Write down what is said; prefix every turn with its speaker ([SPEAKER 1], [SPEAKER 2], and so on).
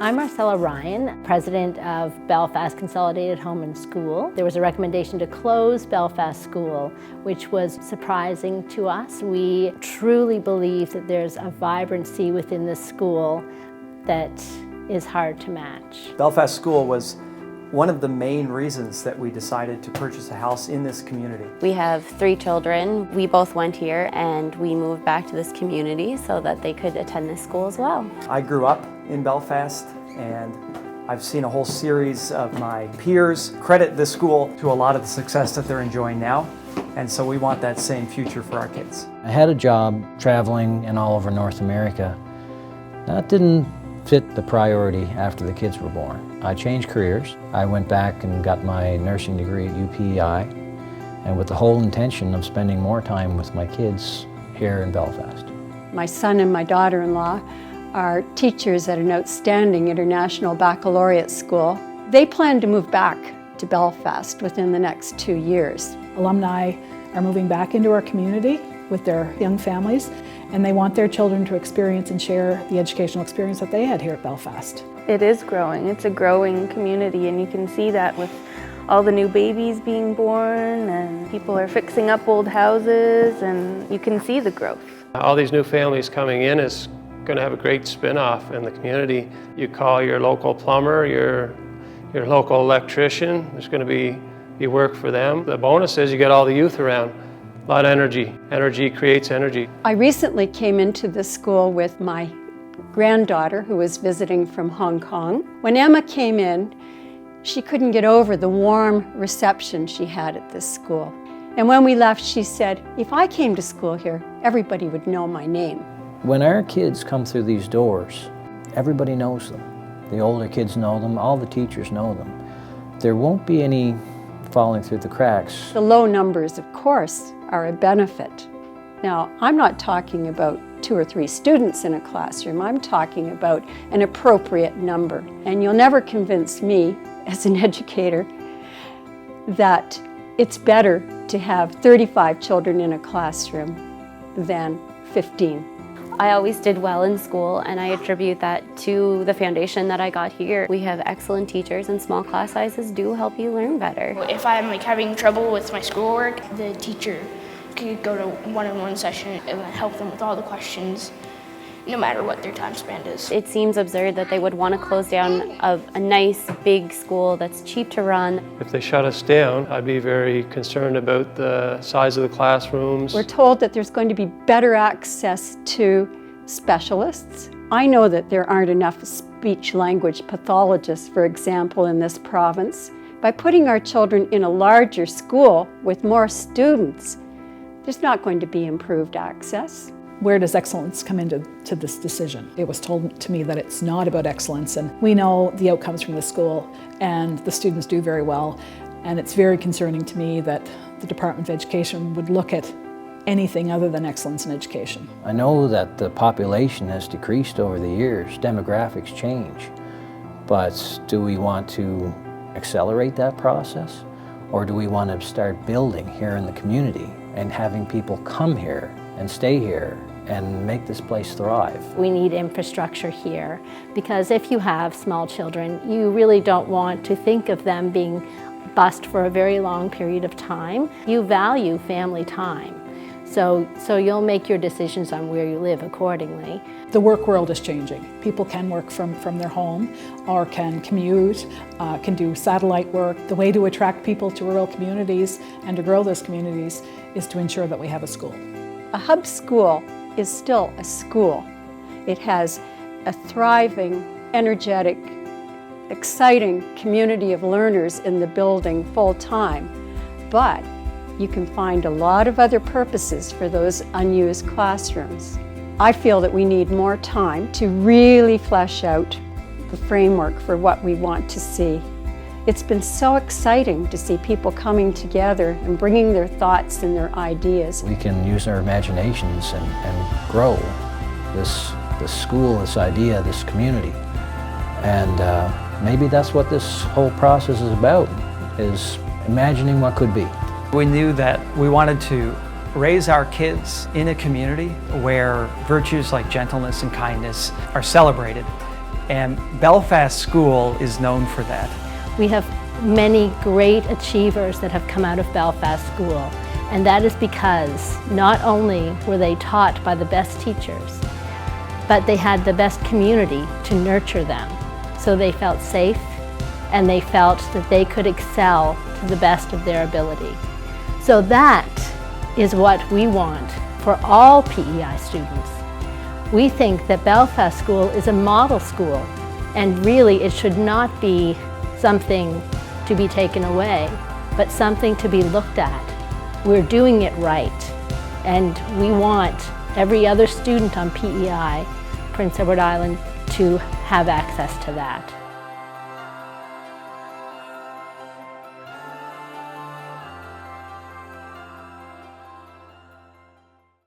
[SPEAKER 1] I'm Marcella Ryan, president of Belfast Consolidated Home and School. There was a recommendation to close Belfast School, which was surprising to us. We truly believe that there's a vibrancy within the school that is hard to match.
[SPEAKER 2] Belfast School was one of the main reasons that we decided to purchase a house in this community.
[SPEAKER 3] We have 3 children. We both went here and we moved back to this community so that they could attend this school as well.
[SPEAKER 2] I grew up in Belfast and I've seen a whole series of my peers credit this school to a lot of the success that they're enjoying now, and so we want that same future for our kids.
[SPEAKER 4] I had a job traveling and all over North America. That didn't fit the priority after the kids were born. I changed careers. I went back and got my nursing degree at PEI, and with the whole intention of spending more time with my kids here in Belfast.
[SPEAKER 5] My son and my daughter-in-law are teachers at an outstanding international baccalaureate school. They plan to move back to Belfast within the next 2 years.
[SPEAKER 6] Alumni are moving back into our community with their young families, and they want their children to experience and share the educational experience that they had here at Belfast.
[SPEAKER 7] It is growing. It's a growing community, and you can see that with all the new babies being born, and people are fixing up old houses, and you can see the growth.
[SPEAKER 8] All these new families coming in is going to have a great spin-off in the community. You call your local plumber, your local electrician, there's going to be work for them. The bonus is you get all the youth around. A lot of energy. Energy creates energy.
[SPEAKER 5] I recently came into this school with my granddaughter who was visiting from Hong Kong. When Emma came in, she couldn't get over the warm reception she had at this school. And when we left, she said, if I came to school here, everybody would know my name.
[SPEAKER 4] When our kids come through these doors, everybody knows them. The older kids know them, all the teachers know them. There won't be any falling through the cracks.
[SPEAKER 5] The low numbers, of course, are a benefit. Now, I'm not talking about 2 or 3 students in a classroom. I'm talking about an appropriate number. And you'll never convince me, as an educator, that it's better to have 35 children in a classroom than 15.
[SPEAKER 3] I always did well in school, and I attribute that to the foundation that I got here. We have excellent teachers, and small class sizes do help you learn better.
[SPEAKER 9] If I'm having trouble with my schoolwork, the teacher could go to one-on-one session and help them with all the questions, no matter what their time span is.
[SPEAKER 3] It seems absurd that they would want to close down a nice big school that's cheap to run.
[SPEAKER 8] If they shut us down, I'd be very concerned about the size of the classrooms.
[SPEAKER 5] We're told that there's going to be better access to specialists. I know that there aren't enough speech-language pathologists, for example, in this province. By putting our children in a larger school with more students, there's not going to be improved access.
[SPEAKER 6] Where does excellence come into this decision? It was told to me that it's not about excellence, and we know the outcomes from the school, and the students do very well, and it's very concerning to me that the Department of Education would look at anything other than excellence in education.
[SPEAKER 4] I know that the population has decreased over the years, demographics change, but do we want to accelerate that process? Or do we want to start building here in the community and having people come here and stay here and make this place thrive?
[SPEAKER 1] We need infrastructure here because if you have small children, you really don't want to think of them being bused for a very long period of time. You value family time. So you'll make your decisions on where you live accordingly.
[SPEAKER 6] The work world is changing. People can work from their home or can commute, can do satellite work. The way to attract people to rural communities and to grow those communities is to ensure that we have a school.
[SPEAKER 5] A hub school is still a school. It has a thriving, energetic, exciting community of learners in the building full-time, but you can find a lot of other purposes for those unused classrooms. I feel that we need more time to really flesh out the framework for what we want to see. It's been so exciting to see people coming together and bringing their thoughts and their ideas.
[SPEAKER 4] We can use our imaginations and grow this school, this idea, this community. And maybe that's what this whole process is about, is imagining what could be.
[SPEAKER 2] We knew that we wanted to raise our kids in a community where virtues like gentleness and kindness are celebrated, And Belfast School is known for that.
[SPEAKER 1] We have many great achievers that have come out of Belfast School, and that is because not only were they taught by the best teachers, but they had the best community to nurture them. So they felt safe and they felt that they could excel to the best of their ability. So that is what we want for all PEI students. We think that Belfast School is a model school, and really it should not be something to be taken away, but something to be looked at. We're doing it right, and we want every other student on PEI, Prince Edward Island, to have access to that.